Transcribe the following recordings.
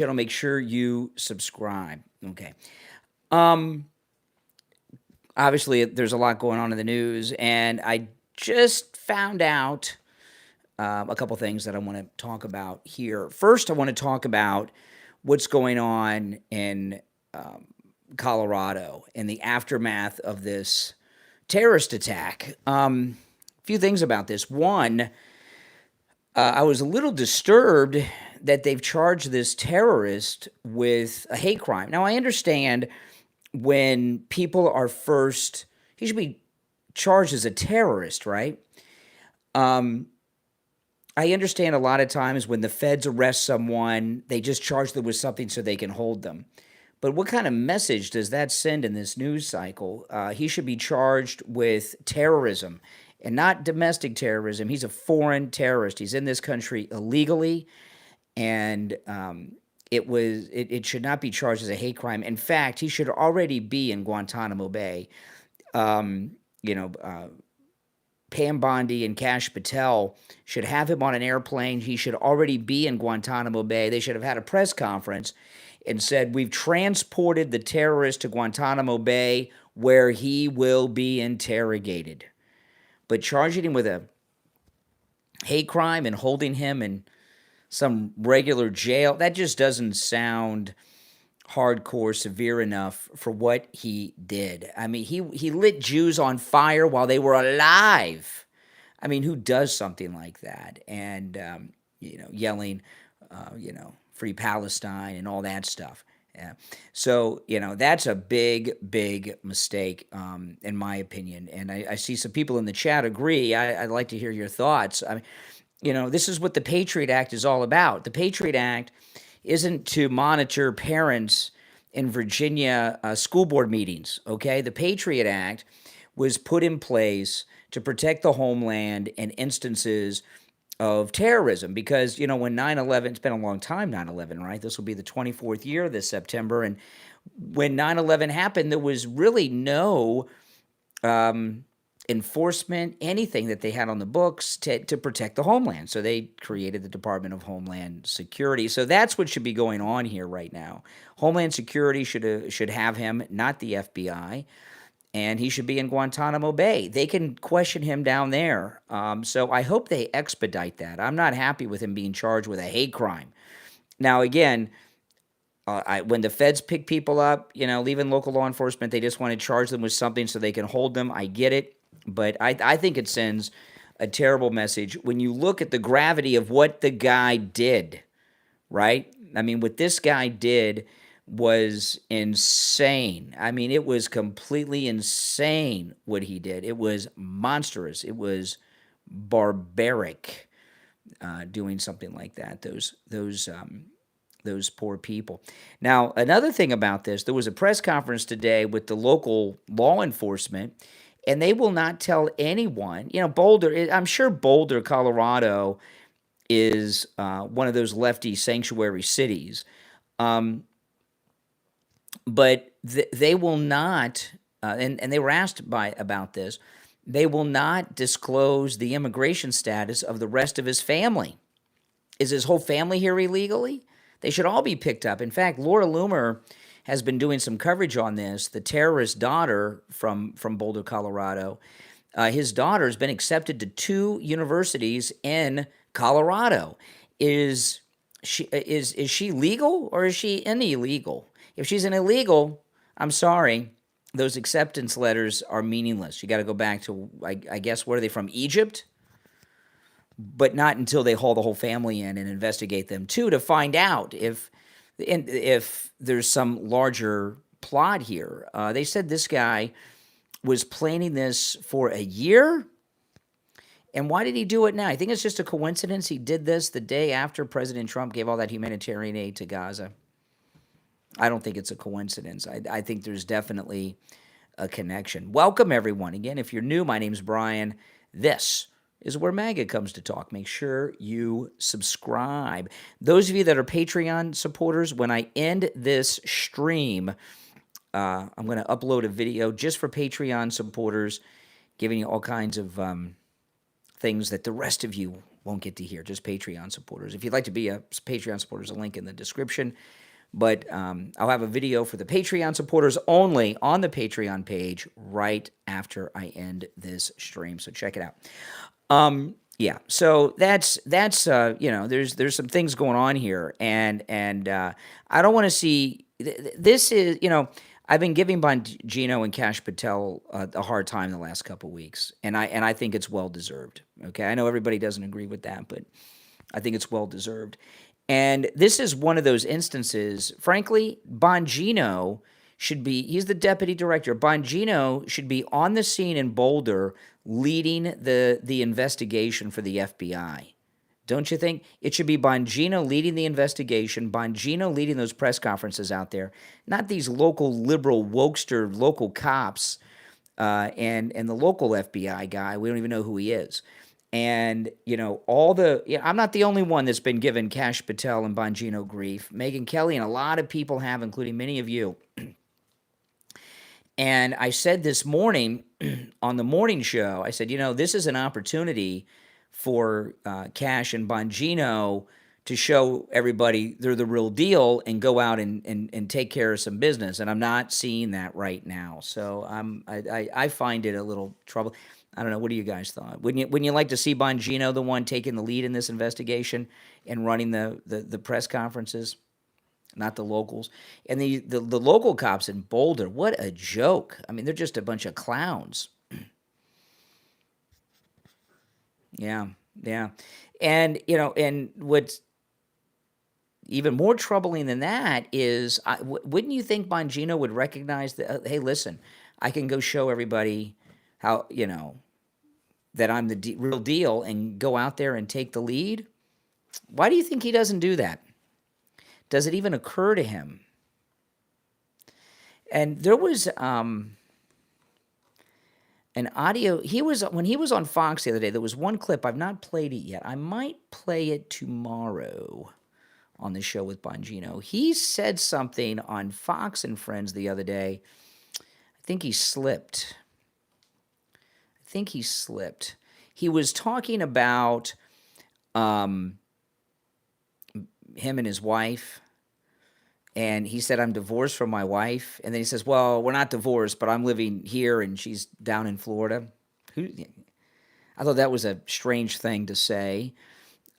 channel, make sure you subscribe. Okay. Um, Obviously, there's a lot going on in the news, and I just found out a couple things that I want to talk about here. First, I want to talk about what's going on in um, Colorado in the aftermath of this terrorist attack. A few things about this. One, I was a little disturbed that they've charged this terrorist with a hate crime. Now, I understand when people are first, he should be charged as a terrorist, right? Um, I understand a lot of times when the feds arrest someone, they just charge them with something so they can hold them. But what kind of message does that send in this news cycle? He should be charged with terrorism and not domestic terrorism. He's a foreign terrorist. He's in this country illegally, and it should not be charged as a hate crime. In fact, he should already be in Guantanamo Bay. Um, you know, Pam Bondi and Kash Patel should have him on an airplane. He should already be in Guantanamo Bay. They should have had a press conference and said, we've transported the terrorist to Guantanamo Bay where he will be interrogated. But charging him with a hate crime and holding him in some regular jail, that just doesn't sound hardcore, severe enough for what he did. I mean, he lit Jews on fire while they were alive. I mean, who does something like that? And, yelling, free Palestine and all that stuff. Yeah. So, that's a big, big mistake, in my opinion. And I see some people in the chat agree. I'd like to hear your thoughts. I mean, this is what the Patriot Act is all about. The Patriot Act isn't to monitor parents in Virginia school board meetings, okay? The Patriot Act was put in place to protect the homeland in instances of terrorism because, when 9/11, it's been a long time, 9/11, right? This will be the 24th year this September. And when 9/11 happened, there was really no enforcement, anything that they had on the books to protect the homeland. So they created the Department of Homeland Security. So that's what should be going on here right now. Homeland Security should have him, not the FBI, and he should be in Guantanamo Bay. They can question him down there. So I hope they expedite that. I'm not happy with him being charged with a hate crime. Now, again, when the feds pick people up, leaving local law enforcement, they just want to charge them with something so they can hold them. I get it. But I think it sends a terrible message when you look at the gravity of what the guy did, right? I mean, what this guy did was insane. I mean, it was completely insane what he did. It was monstrous. It was barbaric, doing something like that. Those poor people. Now, another thing about this, there was a press conference today with the local law enforcement, and they will not tell anyone. Boulder, I'm sure Boulder, Colorado is one of those lefty sanctuary cities. But they will not, and they were asked about this, they will not disclose the immigration status of the rest of his family. Is his whole family here illegally? They should all be picked up. In fact, Laura Loomer has been doing some coverage on this. The terrorist daughter from Boulder, Colorado, his daughter has been accepted to 2 universities in Colorado. Is she legal or is she an illegal? If she's an illegal, I'm sorry, those acceptance letters are meaningless. You got to go back to, I guess, where are they from? Egypt? But not until they haul the whole family in and investigate them too to find out if there's some larger plot here. They said this guy was planning this for a year. And why did he do it now? I think it's just a coincidence he did this the day after President Trump gave all that humanitarian aid to Gaza. I don't think it's a coincidence. I think there's definitely a connection. Welcome, everyone. Again, if you're new, my name's Brian. This is where MAGA comes to talk. Make sure you subscribe. Those of you that are Patreon supporters, when I end this stream, I'm going to upload a video just for Patreon supporters, giving you all kinds of things that the rest of you won't get to hear, just Patreon supporters. If you'd like to be a Patreon supporter, there's a link in the description. But I'll have a video for the Patreon supporters only on the Patreon page right after I end this stream. So check it out. Yeah, so that's there's some things going on here, and I don't want to see this is I've been giving Bongino and Kash Patel a hard time the last couple weeks, and I think it's well deserved. Okay, I know everybody doesn't agree with that, but I think it's well deserved. And this is one of those instances, frankly, Bongino should be, he's the deputy director. Bongino should be on the scene in Boulder leading the investigation for the FBI. Don't you think? It should be Bongino leading the investigation, Bongino leading those press conferences out there, not these local liberal wokester local cops and the local FBI guy. We don't even know who he is. And, I'm not the only one that's been giving Kash Patel and Bongino grief. Megyn Kelly and a lot of people have, including many of you. And I said this morning on the morning show, I said, this is an opportunity for Kash and Bongino to show everybody they're the real deal and go out and take care of some business. And I'm not seeing that right now. So I find it a little trouble. I don't know. What do you guys thought? Wouldn't you like to see Bongino the one taking the lead in this investigation and running the press conferences, not the locals? And the local cops in Boulder, what a joke! I mean, they're just a bunch of clowns. Yeah. And and what's even more troubling than that is, wouldn't you think Bongino would recognize that? Hey, listen, I can go show everybody how, that I'm the real deal and go out there and take the lead? Why do you think he doesn't do that? Does it even occur to him? And there was an audio. When he was on Fox the other day, there was one clip. I've not played it yet. I might play it tomorrow on the show with Bongino. He said something on Fox and Friends the other day. I think he slipped. He was talking about him and his wife, and he said, I'm divorced from my wife. And then he says, well, we're not divorced, but I'm living here and she's down in Florida. I thought that was a strange thing to say.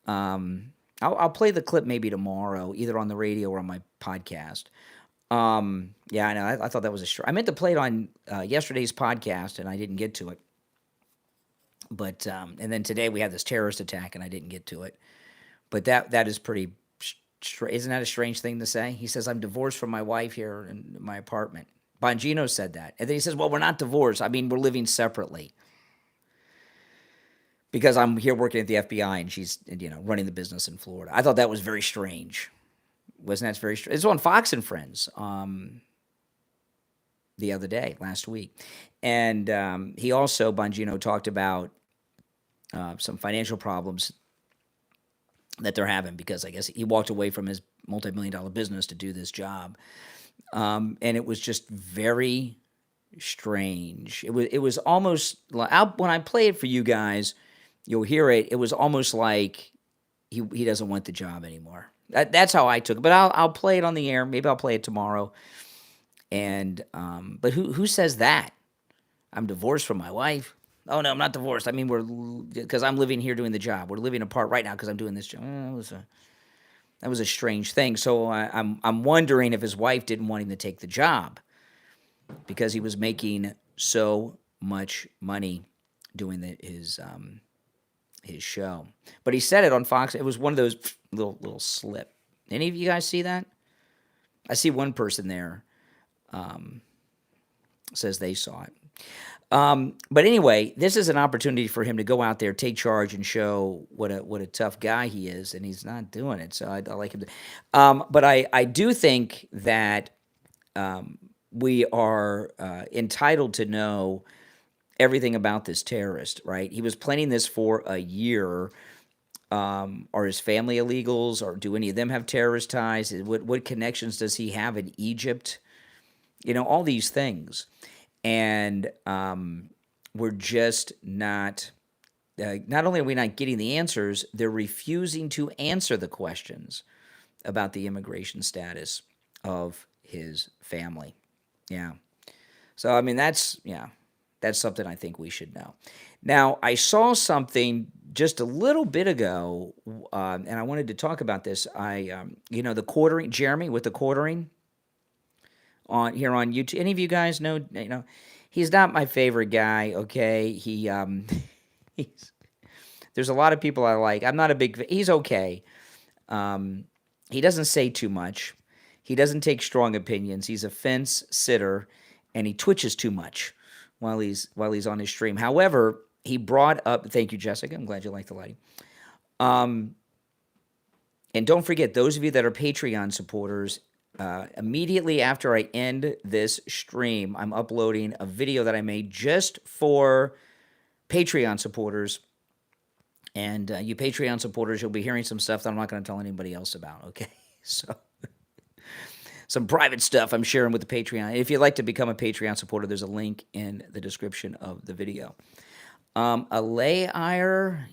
I'll play the clip maybe tomorrow, either on the radio or on my podcast. Yeah, I know. I thought that was I meant to play it on yesterday's podcast, and I didn't get to it. But and then today we had this terrorist attack, and I didn't get to it. But that is pretty. Isn't that a strange thing to say? He says, I'm divorced from my wife here in my apartment. Bongino said that, and then he says, well, we're not divorced. I mean, we're living separately because I'm here working at the FBI, and she's running the business in Florida. I thought that was very strange. Wasn't that very strange? It's on Fox and Friends the other day, last week. And he also, Bongino, talked about some financial problems that they're having because I guess he walked away from his multi-million-dollar business to do this job. And it was just very strange. It was almost like, when I play it for you guys, you'll hear it. It was almost like he doesn't want the job anymore. That's how I took it. But I'll play it on the air. Maybe I'll play it tomorrow. And but who says that? I'm divorced from my wife. Oh no, I'm not divorced. I mean, because I'm living here doing the job. We're living apart right now because I'm doing this job. That was a strange thing. So I'm wondering if his wife didn't want him to take the job because he was making so much money doing his show. But he said it on Fox. It was one of those little slip. Any of you guys see that? I see one person there says they saw it. But anyway, this is an opportunity for him to go out there, take charge, and show what a tough guy he is, and he's not doing it. So I like him. But I do think that we are entitled to know everything about this terrorist, right? He was planning this for a year. Are his family illegals, or do any of them have terrorist ties? What connections does he have in Egypt? All these things. And we're just not not only are we not getting the answers, they're refusing to answer the questions about the immigration status of his family. Yeah. So, I mean, that's something I think we should know. Now, I saw something just a little bit ago, and I wanted to talk about this. The quartering, Jeremy with the quartering on here on YouTube. Any of you guys know? He's not my favorite guy. Okay, he's, there's a lot of people I like. I'm not a big. He's okay. He doesn't say too much. He doesn't take strong opinions. He's a fence sitter, and he twitches too much while he's on his stream. However, he brought up. Thank you, Jessica. I'm glad you like the lighting. And don't forget, those of you that are Patreon supporters, immediately after I end this stream, I'm uploading a video that I made just for Patreon supporters. And you Patreon supporters, you'll be hearing some stuff that I'm not going to tell anybody else about, okay? So, some private stuff I'm sharing with the Patreon. If you'd like to become a Patreon supporter, there's a link in the description of the video. A layer,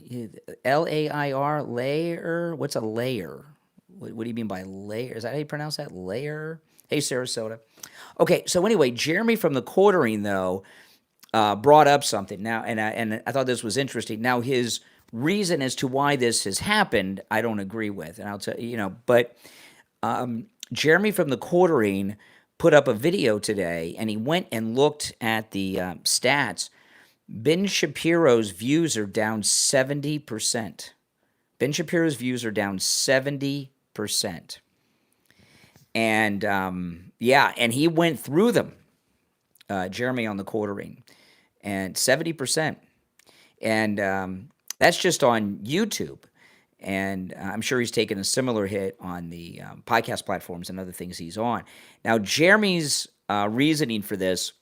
L-A-I-R, layer. What's a layer? What do you mean by layer? Is that how you pronounce that? Layer? Hey, Sarasota. Okay, so anyway, Jeremy from the quartering, though, brought up something. Now, and I thought this was interesting. Now, his reason as to why this has happened, I don't agree with. And I'll tell you, but Jeremy from the quartering put up a video today, and he went and looked at the stats. Ben Shapiro's views are down 70%. Ben Shapiro's views are down 70%. And, and he went through them, Jeremy on the quartering, and 70%. And that's just on YouTube. And I'm sure he's taken a similar hit on the podcast platforms and other things he's on. Now, Jeremy's reasoning for this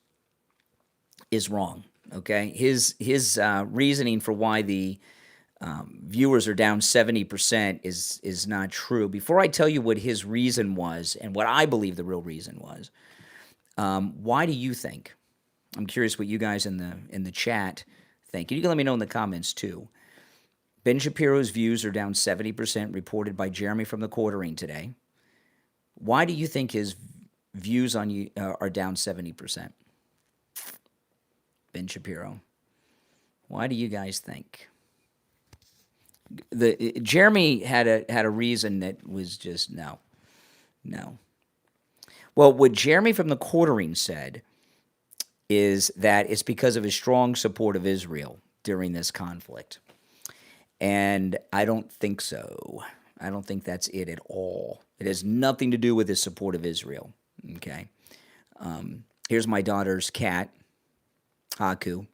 is wrong. Okay, his reasoning for why the viewers are down 70% is not true. Before I tell you what his reason was and what I believe the real reason was, why do you think? I'm curious what you guys in the chat think. You can let me know in the comments too. Ben Shapiro's views are down 70%, reported by Jeremy from the quartering today. Why do you think his views on you are down 70%? Ben Shapiro. Why do you guys think? Jeremy had a reason that was just no. Well, what Jeremy from the quartering said is that it's because of his strong support of Israel during this conflict. And I don't think so. I don't think that's it at all. It has nothing to do with his support of Israel. Okay. Here's my daughter's cat, Haku.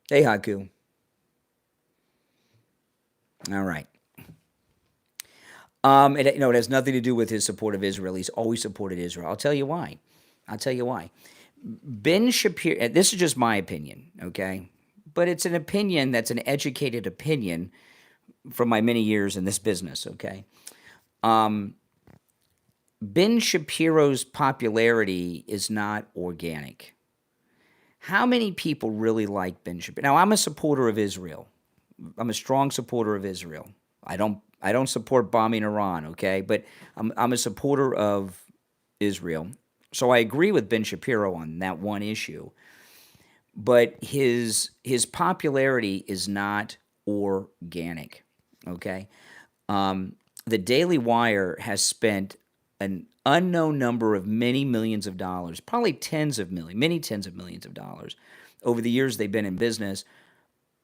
Hey, Haku. All right. It has nothing to do with his support of Israel. He's always supported Israel. I'll tell you why. Ben Shapiro, this is just my opinion, okay? But it's an opinion that's an educated opinion from my many years in this business, okay? Ben Shapiro's popularity is not organic. How many people really like Ben Shapiro? Now, I'm a supporter of Israel. I'm a strong supporter of Israel. I don't support bombing Iran, okay? But I'm a supporter of Israel. So I agree with Ben Shapiro on that one issue. But his popularity is not organic, okay? The Daily Wire has spent an unknown number of many millions of dollars, probably many tens of millions of dollars over the years they've been in business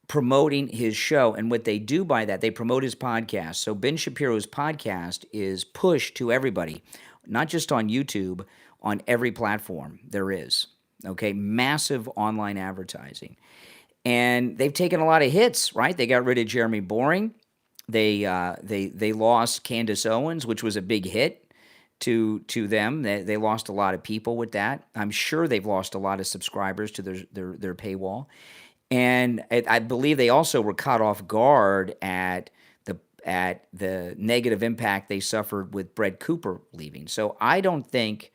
promoting his show. And what they do by that, they promote his podcast. So Ben Shapiro's podcast is pushed to everybody, not just on YouTube, on every platform there is. Okay, massive online advertising. And they've taken a lot of hits, right? They got rid of Jeremy Boring. They lost Candace Owens, which was a big hit to them. They lost a lot of people with that. I'm sure they've lost a lot of subscribers to their paywall. And I believe they also were caught off guard at the negative impact they suffered with Brett Cooper leaving. So I don't think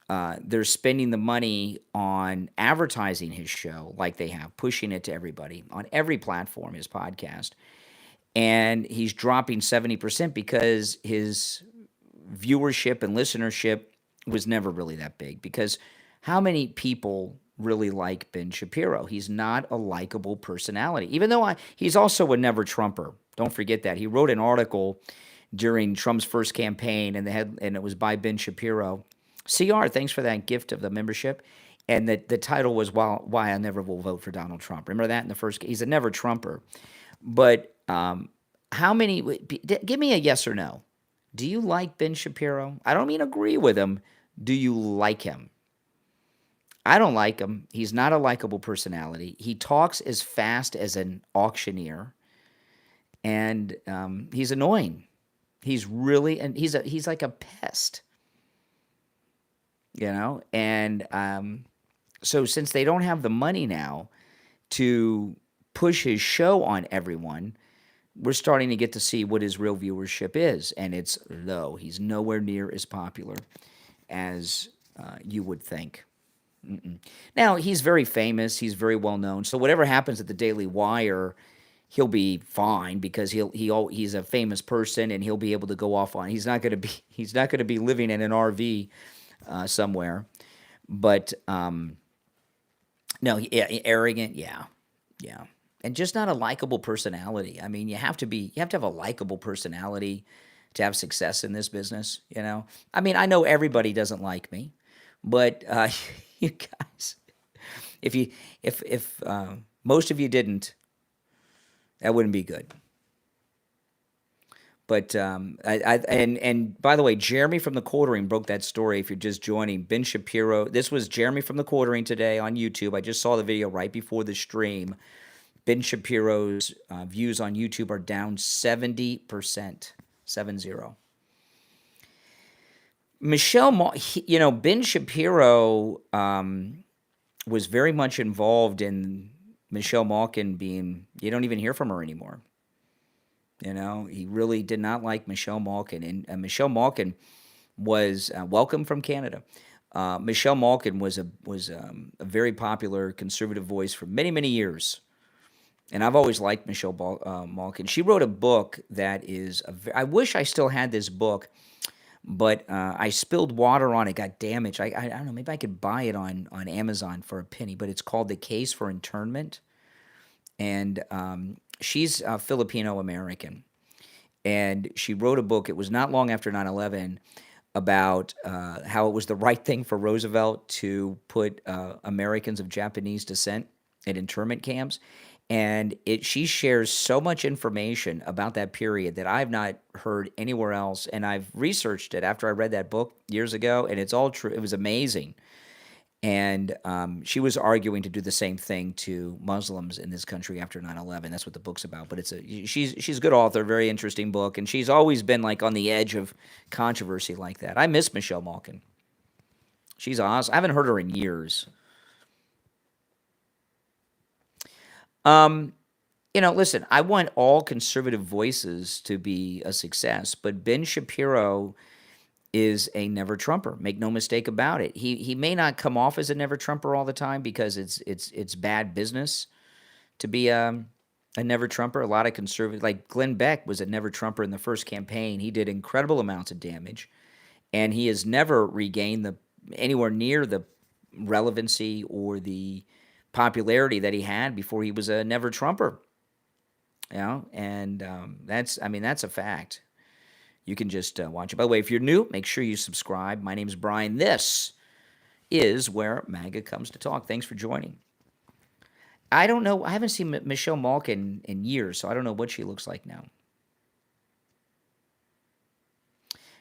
they're spending the money on advertising his show like they have, pushing it to everybody on every platform, his podcast. And he's dropping 70% because his viewership and listenership was never really that big. Because how many people really like Ben Shapiro? He's not a likable personality, even though he's also a never Trumper. Don't forget that. He wrote an article during Trump's first campaign, and it was by Ben Shapiro. CR, thanks for that gift of the membership. And the title was Why I Never Will Vote for Donald Trump. Remember that in the first? He's a never Trumper. But how many? Give me a yes or no. Do you like Ben Shapiro? I don't mean agree with him. Do you like him? I don't like him. He's not a likable personality. He talks as fast as an auctioneer, and he's annoying. He's really, and he's like a pest, And so since they don't have the money now to push his show on everyone, we're starting to get to see what his real viewership is, and it's low. He's nowhere near as popular as you would think. Now, he's very famous. He's very well known. So whatever happens at the Daily Wire, he'll be fine because he's a famous person, and he'll be able to go off on. He's not going to be living in an RV somewhere. But no, arrogant, yeah. And just not a likable personality. I mean, you have to have a likable personality to have success in this business, I mean, I know everybody doesn't like me, but you guys, if most of you didn't, that wouldn't be good. But and by the way, Jeremy from the Quartering broke that story. If you're just joining, Ben Shapiro. This was Jeremy from the Quartering today on YouTube. I just saw the video right before the stream. Ben Shapiro's views on YouTube are down 70%, 70. Ben Shapiro was very much involved in Michelle Malkin being. You don't even hear from her anymore. He really did not like Michelle Malkin, and Michelle Malkin was welcome from Canada. Michelle Malkin was a very popular conservative voice for many, many years, and I've always liked Michelle Malkin. She wrote a book that is. I wish I still had this book, but I spilled water on it, got damaged. I don't know. Maybe I could buy it on Amazon for a penny, but it's called The Case for Internment, and she's Filipino-American, and she wrote a book. It was not long after 9/11 about how it was the right thing for Roosevelt to put Americans of Japanese descent in internment camps. And she shares so much information about that period that I've not heard anywhere else. And I've researched it after I read that book years ago, and it's all true. It was amazing. And she was arguing to do the same thing to Muslims in this country after 9/11. That's what the book's about. But she's a good author, very interesting book, and she's always been like on the edge of controversy like that. I miss Michelle Malkin. She's awesome. I haven't heard her in years. Listen, I want all conservative voices to be a success, but Ben Shapiro is a never Trumper. Make no mistake about it. He may not come off as a never Trumper all the time because it's bad business to be a never Trumper. A lot of conservatives, like Glenn Beck, was a never Trumper in the first campaign. He did incredible amounts of damage, and he has never regained anywhere near the relevancy or the popularity that he had before he was a never Trumper. And that's a fact. You can just watch it. By the way, if you're new, make sure you subscribe. My name's Brian. This is where MAGA comes to talk. Thanks for joining. I don't know. I haven't seen Michelle Malkin in years, so I don't know what she looks like now.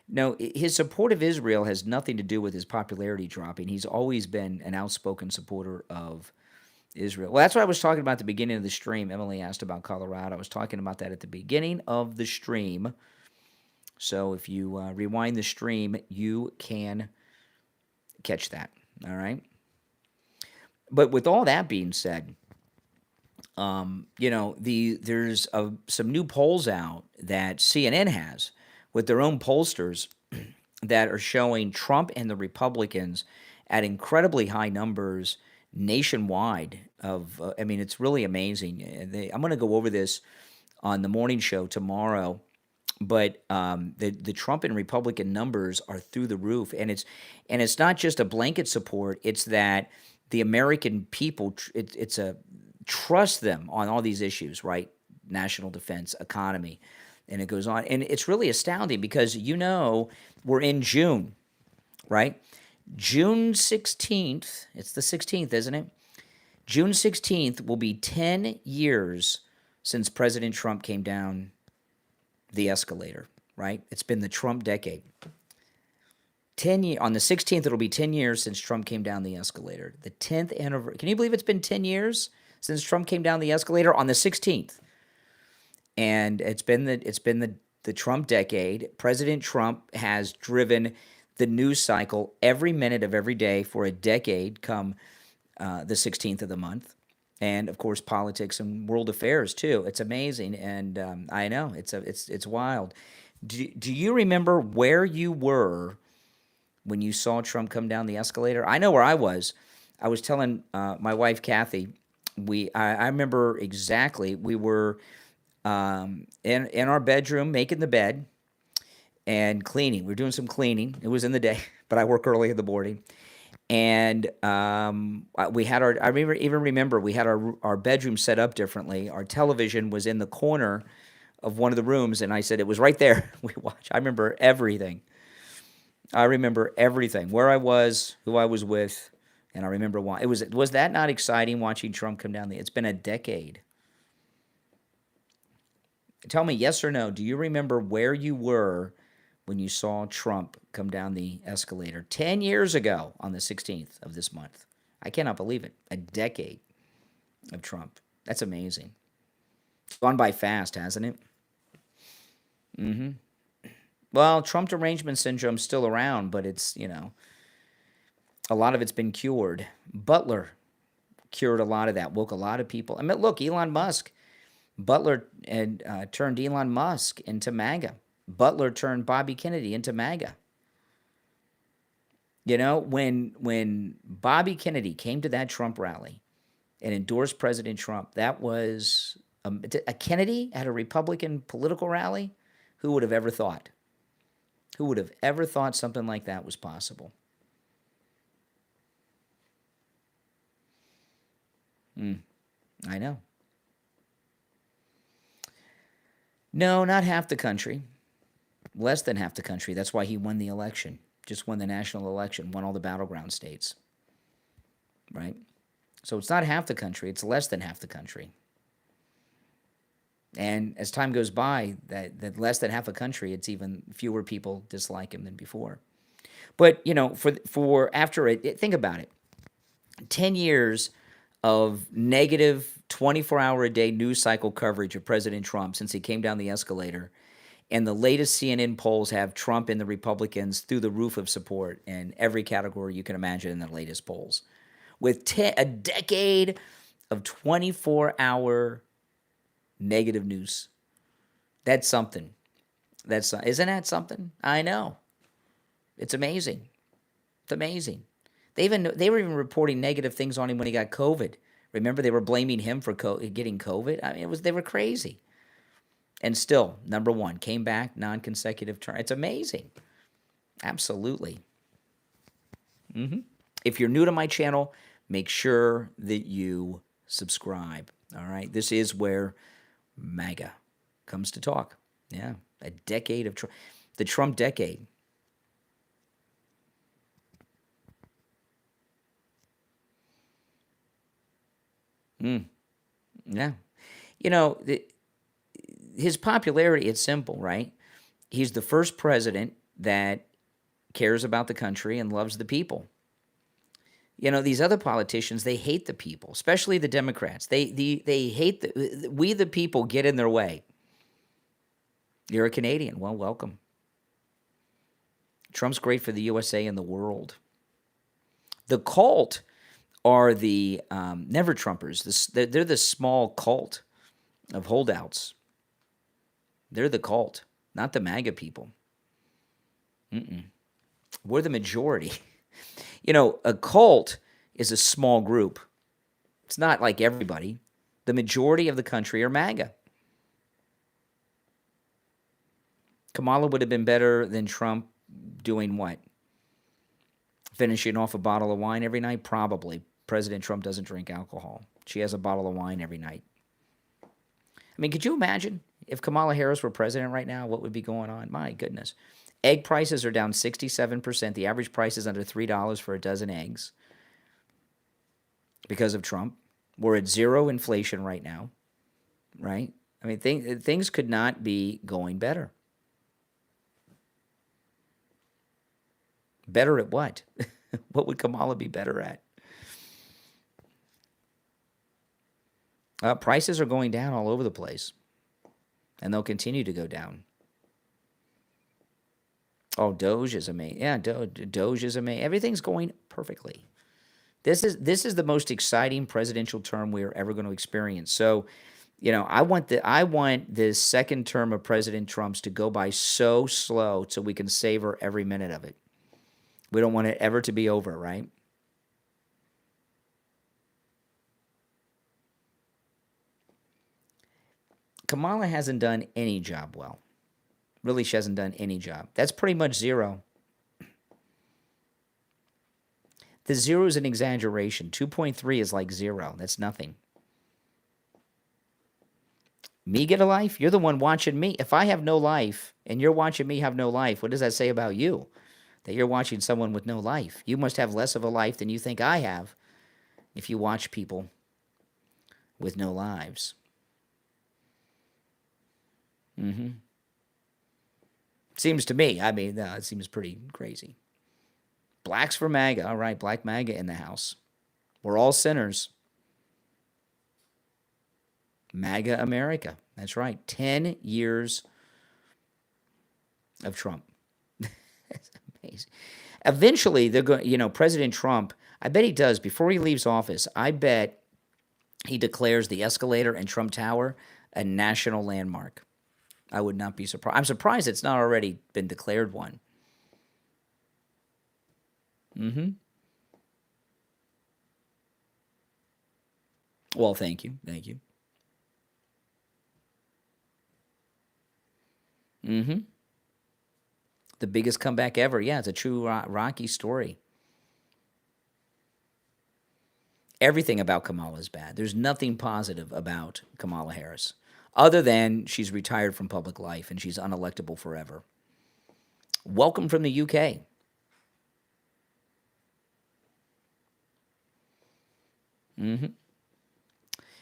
No, his support of Israel has nothing to do with his popularity dropping. He's always been an outspoken supporter of Israel. Well, that's what I was talking about at the beginning of the stream. Emily asked about Colorado. I was talking about that at the beginning of the stream. So if you rewind the stream, you can catch that. All right. But with all that being said, there's some new polls out that CNN has with their own pollsters, that are showing Trump and the Republicans at incredibly high numbers nationwide. I mean, it's really amazing. I'm going to go over this on the morning show tomorrow, but the Trump and Republican numbers are through the roof, and it's not just a blanket support. It's that the American people, it's a trust them on all these issues, right? National defense, economy, and it goes on, and it's really astounding because we're in June, right? June 16th. It's the 16th, isn't it? June 16th will be 10 years since President Trump came down the escalator, right? It's been the Trump decade. On the 16th, it'll be 10 years since Trump came down the escalator. The 10th anniversary. Can you believe it's been 10 years since Trump came down the escalator on the 16th? And it's been the Trump decade. President Trump has driven the news cycle every minute of every day for a decade come the 16th of the month. And of course, politics and world affairs too. It's amazing, and I know it's wild. Do you remember where you were when you saw Trump come down the escalator? I know where I was. I was telling my wife Kathy. I remember exactly. We were in our bedroom making the bed and cleaning. We were doing some cleaning. It was in the day, but I work early in the morning. And we had I remember we had our bedroom set up differently. Our television was in the corner of one of the rooms, and I said it was right there. We watched. I remember everything. Where I was, who I was with, and I remember why. Was that not exciting watching Trump come down It's been a decade. Tell me yes or no. Do you remember where you were when you saw Trump come down the escalator 10 years ago on the 16th of this month? I cannot believe it. A decade of Trump. That's amazing. It's gone by fast, hasn't it? Mm-hmm. Well, Trump derangement syndrome's still around, but it's, a lot of it's been cured. Butler cured a lot of that, woke a lot of people. I mean, look, Elon Musk. Butler turned Elon Musk into MAGA. Butler turned Bobby Kennedy into MAGA. When Bobby Kennedy came to that Trump rally and endorsed President Trump, that was a Kennedy at a Republican political rally? Who would have ever thought? Who would have ever thought something like that was possible? I know. No, not half the country. Less than half the country. That's why he won the election. Just won the national election, won all the battleground states. Right? So it's not half the country. It's less than half the country. And as time goes by, that less than half a country, it's even fewer people dislike him than before. But, for after it, think about it. 10 years of negative 24-hour-a-day news cycle coverage of President Trump since he came down the escalator. And the latest CNN polls have Trump and the Republicans through the roof of support in every category you can imagine in the latest polls. With a decade of 24-hour negative news. That's something. Isn't that something? I know. It's amazing. It's amazing. They were even reporting negative things on him when he got COVID. Remember, they were blaming him for getting COVID. I mean, they were crazy. And still, number one, came back non-consecutive term. It's amazing. Absolutely. If you're new to my channel, make sure that you subscribe. All right. This is where MAGA comes to talk. Yeah, a decade of the Trump decade. Yeah. His popularity, it's simple, right? He's the first president that cares about the country and loves the people. These other politicians, they hate the people, especially the Democrats. They hate we the people get in their way. You're a Canadian. Well, welcome. Trump's great for the USA and the world. The cult are the Never Trumpers. They're the small cult of holdouts. They're the cult, not the MAGA people. We're the majority. A cult is a small group. It's not like everybody. The majority of the country are MAGA. Kamala would have been better than Trump doing what? Finishing off a bottle of wine every night? Probably. President Trump doesn't drink alcohol. She has a bottle of wine every night. I mean, could you imagine if Kamala Harris were president right now, what would be going on? My goodness. Egg prices are down 67%. The average price is under $3 for a dozen eggs because of Trump. We're at zero inflation right now, right? I mean, things could not be going better. Better at what? What would Kamala be better at? Prices are going down all over the place, and they'll continue to go down. Oh, Doge is amazing. Yeah, Doge is amazing. Everything's going perfectly. This is the most exciting presidential term we are ever going to experience. So, I want this second term of President Trump's to go by so slow so we can savor every minute of it. We don't want it ever to be over, right? Kamala hasn't done any job well. Really, she hasn't done any job. That's pretty much zero. The zero is an exaggeration. 2.3 is like zero. That's nothing. Me get a life? You're the one watching me. If I have no life and you're watching me have no life, what does that say about you? That you're watching someone with no life. You must have less of a life than you think I have if you watch people with no lives. Seems to me. I mean, it seems pretty crazy. Blacks for MAGA. All right, black MAGA in the house. We're all sinners. MAGA America. That's right. 10 years of Trump. That's amazing. Eventually, they're going. President Trump. I bet he does before he leaves office. I bet he declares the escalator and Trump Tower a national landmark. I would not be surprised. I'm surprised it's not already been declared one. Well, thank you. The biggest comeback ever. Yeah, it's a true Rocky story. Everything about Kamala is bad. There's nothing positive about Kamala Harris, other than she's retired from public life and she's unelectable forever. Welcome from the UK.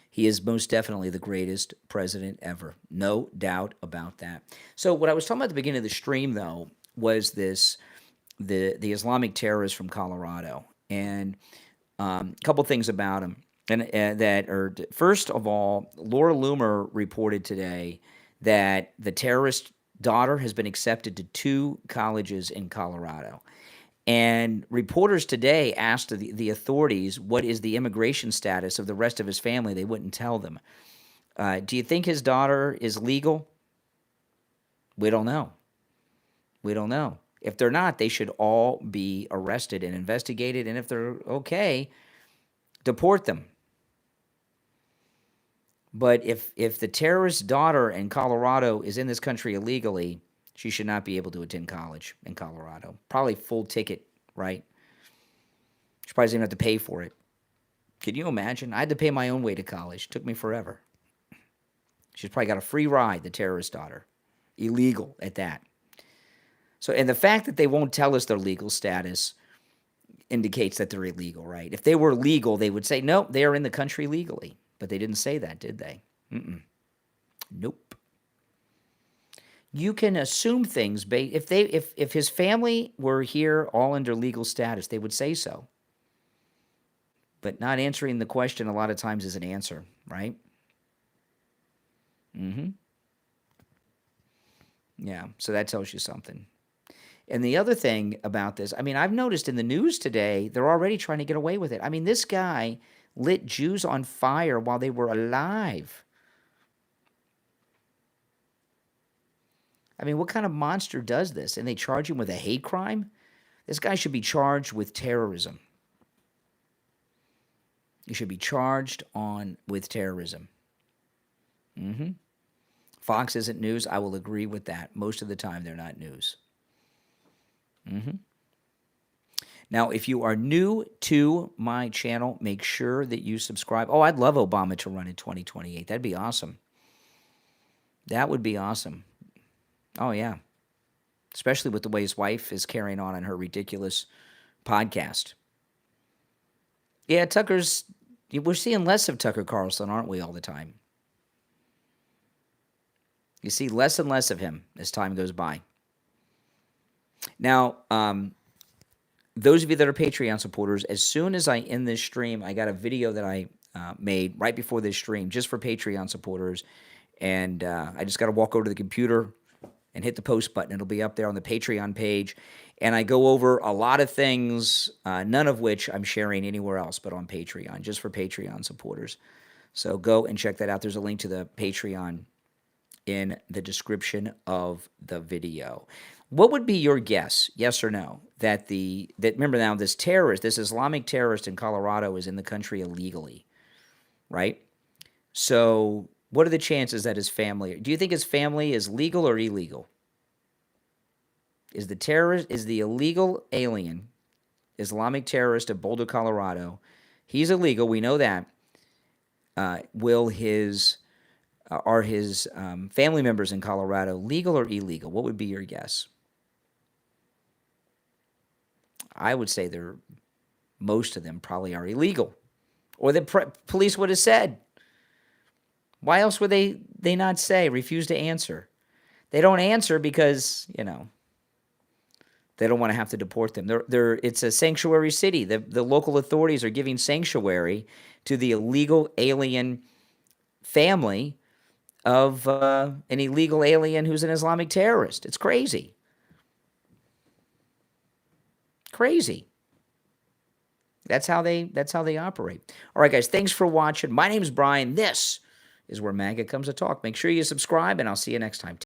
He is most definitely the greatest president ever. No doubt about that. So what I was talking about at the beginning of the stream, though, was the Islamic terrorist from Colorado. And a couple things about him. And that are, first of all, Laura Loomer reported today that the terrorist daughter has been accepted to 2 colleges in Colorado. And reporters today asked the authorities what is the immigration status of the rest of his family. They wouldn't tell them. Do you think his daughter is legal? We don't know. If they're not, they should all be arrested and investigated. And if they're okay, deport them. But if the terrorist's daughter in Colorado is in this country illegally, she should not be able to attend college in Colorado. Probably full ticket, right? She probably doesn't even have to pay for it. Can you imagine? I had to pay my own way to college. It took me forever. She's probably got a free ride, the terrorist daughter. Illegal at that. So, and the fact that they won't tell us their legal status indicates that they're illegal, right? If they were legal, they would say, no, they are in the country legally. But they didn't say that, did they? Nope. You can assume things. If his family were here all under legal status, they would say so. But not answering the question a lot of times is an answer, right? Yeah, so that tells you something. And the other thing about this, I mean, I've noticed in the news today, they're already trying to get away with it. I mean, this guy lit Jews on fire while they were alive. I mean, what kind of monster does this? And they charge him with a hate crime? This guy should be charged with terrorism. He should be charged with terrorism. Fox isn't news. I will agree with that. Most of the time, they're not news. Now, if you are new to my channel, make sure that you subscribe. Oh, I'd love Obama to run in 2028. That'd be awesome. That would be awesome. Oh, yeah. Especially with the way his wife is carrying on her ridiculous podcast. Yeah, we're seeing less of Tucker Carlson, aren't we, all the time? You see less and less of him as time goes by. Now, those of you that are Patreon supporters, as soon as I end this stream, I got a video that I made right before this stream just for Patreon supporters. And I just got to walk over to the computer and hit the post button. It'll be up there on the Patreon page. And I go over a lot of things, none of which I'm sharing anywhere else but on Patreon, just for Patreon supporters. So go and check that out. There's a link to the Patreon in the description of the video. What would be your guess, yes or no, that remember now, this Islamic terrorist in Colorado is in the country illegally, right? So what are the chances that his family, do you think his family is legal or illegal? Is the illegal alien, Islamic terrorist of Boulder, Colorado, he's illegal, we know that. Are his family members in Colorado legal or illegal? What would be your guess? I would say most of them probably are illegal. Or the police would have said. Why else would they not say, refuse to answer? They don't answer because, they don't want to have to deport them. It's a sanctuary city. The local authorities are giving sanctuary to the illegal alien family of an illegal alien who's an Islamic terrorist. It's crazy. Crazy. That's how they operate. All right, guys, thanks for watching. My name's Brian. This is where MAGA comes to talk. Make sure you subscribe, and I'll see you next time.